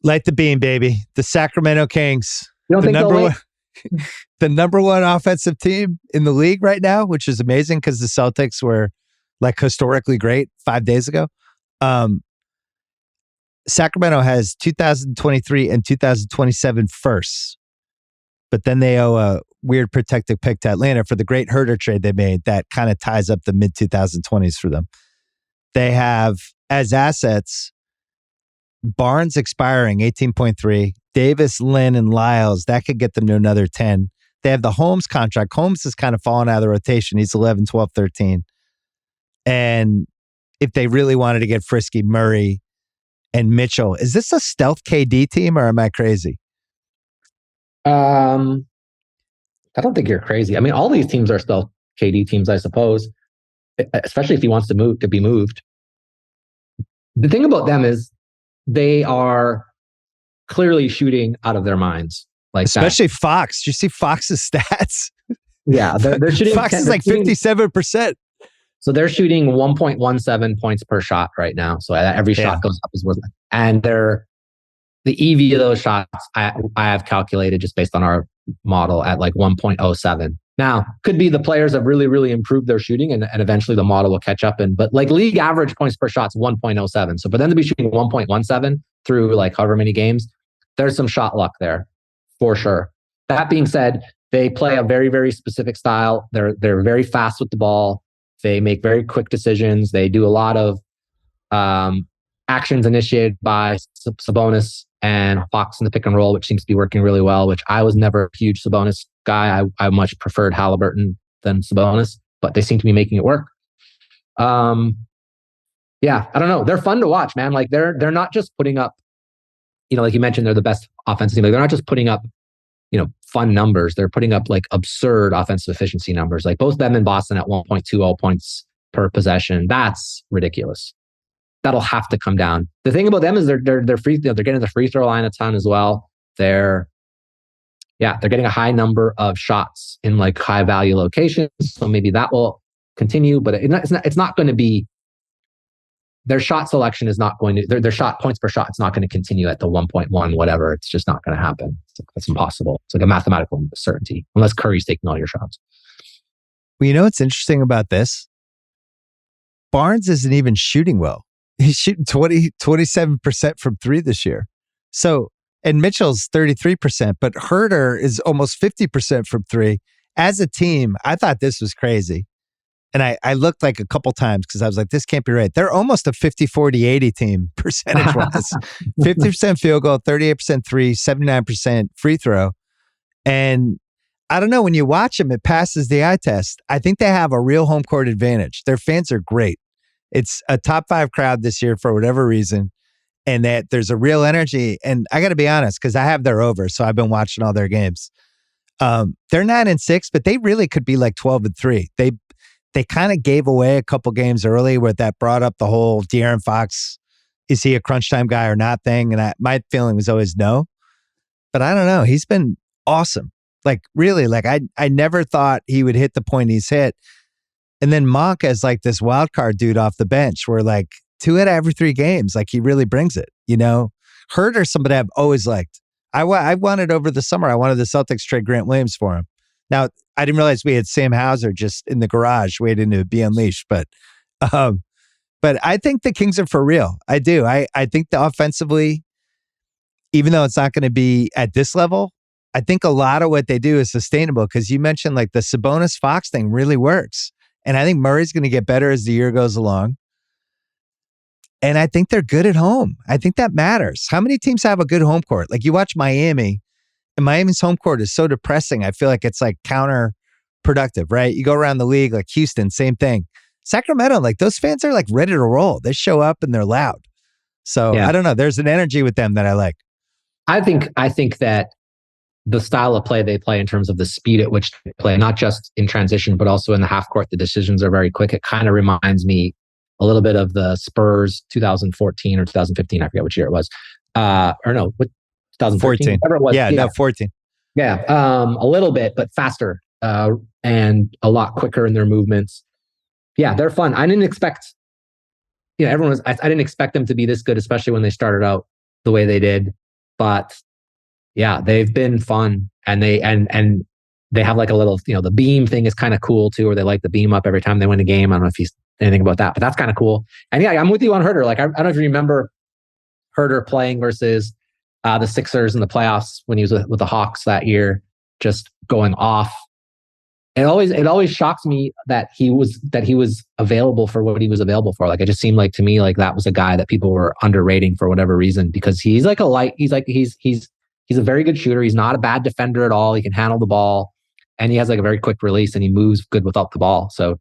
Light the beam, baby. The Sacramento Kings. You don't the think number they'll one, the number one offensive team in the league right now, which is amazing because the Celtics were like historically great 5 days ago. Sacramento has 2023 and 2027 firsts, but then they owe a weird protected pick to Atlanta for the great Herder trade they made that kind of ties up the mid 2020s for them. They have as assets Barnes expiring 18.3, Davis, Lynn, and Lyles. That could get them to another 10. They have the Holmes contract. Holmes has kind of fallen out of the rotation. He's 11, 12, 13. And if they really wanted to get frisky, Murray and Mitchell. Is this a stealth KD team or am I crazy? I don't think you're crazy. I mean, all these teams are still KD teams, I suppose, especially if he wants to be moved. The thing about them is they are clearly shooting out of their minds. Like especially that. Fox. Do you see Fox's stats? Yeah, they're shooting. Fox is like 57%. So they're shooting 1.17 points per shot right now. So every shot goes up is worth it. And the EV of those shots, I have calculated just based on our model at like 1.07. Now, could be the players have really, really improved their shooting and eventually the model will catch up. But like league average points per shot is 1.07. So for them to be shooting 1.17 through like however many games, there's some shot luck there for sure. That being said, they play a very, very specific style. They're very fast with the ball. They make very quick decisions. They do a lot of actions initiated by Sabonis and Fox in the pick and roll, which seems to be working really well, which I was never a huge Sabonis guy. I much preferred Halliburton than Sabonis, but they seem to be making it work. Yeah, I don't know. They're fun to watch, man. Like they're not just putting up, like you mentioned, they're the best offensive team. Like they're not just putting up, fun numbers. They're putting up like absurd offensive efficiency numbers. Like both them and Boston at 1.20 points per possession. That's ridiculous. That'll have to come down. The thing about them is they're getting the free throw line a ton as well. They're getting a high number of shots in like high value locations. So maybe that will continue, but it's not going to be. Their shot selection is not going to. Their shot points per shot. It's not going to continue at the 1.1 whatever. It's just not going to happen. That's impossible. It's like a mathematical certainty unless Curry's taking all your shots. Well, you know what's interesting about this? Barnes isn't even shooting well. He's shooting 27% from three this year. So, and Mitchell's 33%, but Herder is almost 50% from three. As a team, I thought this was crazy. And I looked like a couple times because I was like, this can't be right. They're almost a 50-40-80 team percentage-wise. 50% field goal, 38% three, 79% free throw. And I don't know, when you watch them, it passes the eye test. I think they have a real home court advantage. Their fans are great. It's a top 5 crowd this year for whatever reason. And that there's a real energy. And I got to be honest, because I have their over, so I've been watching all their games. They're 9-6, but they really could be like 12-3. They kind of gave away a couple games early where that brought up the whole De'Aaron Fox, is he a crunch time guy or not thing? And my feeling was always no. But I don't know. He's been awesome. Like really, like I never thought he would hit the point he's hit. And then Monk as like this wild card dude off the bench where like 2 out of every 3 games, like he really brings it, Herder, somebody I've always liked. I wanted over the summer, I wanted the Celtics trade Grant Williams for him. Now, I didn't realize we had Sam Hauser just in the garage waiting to be unleashed, but I think the Kings are for real. I do. I think the offensively, even though it's not going to be at this level, I think a lot of what they do is sustainable because you mentioned like the Sabonis Fox thing really works. And I think Murray's going to get better as the year goes along. And I think they're good at home. I think that matters. How many teams have a good home court? Like you watch Miami, and Miami's home court is so depressing. I feel like it's like counterproductive, right? You go around the league, like Houston, same thing. Sacramento, like those fans are like ready to roll. They show up and they're loud. So I don't know. There's an energy with them that I like. I think that the style of play they play in terms of the speed at which they play, not just in transition, but also in the half court, the decisions are very quick. It kind of reminds me a little bit of the Spurs 2014 or 2015. I forget which year it was. Or no, 2014. 14. Yeah, a little bit, but faster and a lot quicker in their movements. Yeah, they're fun. I didn't expect, I didn't expect them to be this good, especially when they started out the way they did. But yeah, they've been fun, and they have like a little, the beam thing is kind of cool too, where they like the beam up every time they win a game. I don't know if you anything about that, but that's kind of cool. And yeah, I'm with you on Herter. Like I don't know if you remember Herter playing versus the Sixers in the playoffs when he was with the Hawks that year, just going off. It always shocks me that he was available for what he was available for. Like it just seemed like to me like that was a guy that people were underrating for whatever reason, because he's like he's a very good shooter. He's not a bad defender at all. He can handle the ball, and he has like a very quick release, and he moves good without the ball. So,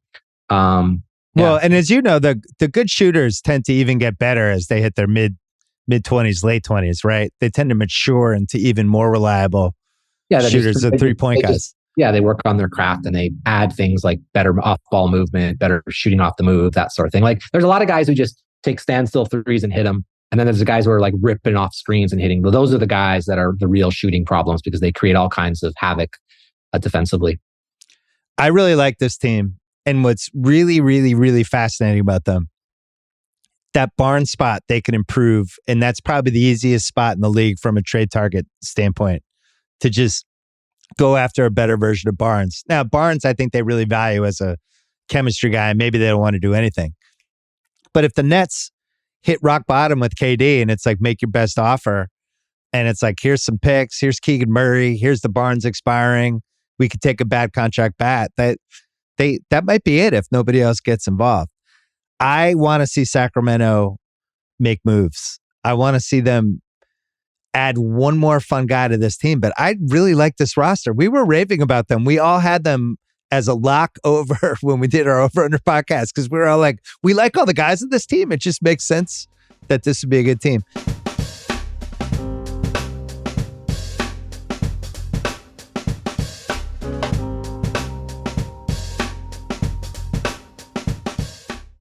well, and as you know, the good shooters tend to even get better as they hit their mid 20s, late 20s, right? They tend to mature into even more reliable shooters of 3-point guys. They work on their craft, and they add things like better off-ball movement, better shooting off the move, that sort of thing. Like there's a lot of guys who just take standstill threes and hit them. And then there's the guys who are like ripping off screens and hitting. Those are the guys that are the real shooting problems, because they create all kinds of havoc defensively. I really like this team. And what's really, really, really fascinating about them, that Barnes spot they can improve. And that's probably the easiest spot in the league from a trade target standpoint, to just go after a better version of Barnes. Now, Barnes, I think they really value as a chemistry guy. Maybe they don't want to do anything. But if the Nets hit rock bottom with KD and it's like, make your best offer, and it's like, here's some picks, here's Keegan Murray, here's the Barnes expiring, we could take a bad contract bat. That might be it if nobody else gets involved. I want to see Sacramento make moves. I want to see them add one more fun guy to this team, but I really like this roster. We were raving about them. We all had them as a lock over when we did our Over Under podcast, because we were all like, we like all the guys in this team. It just makes sense that this would be a good team.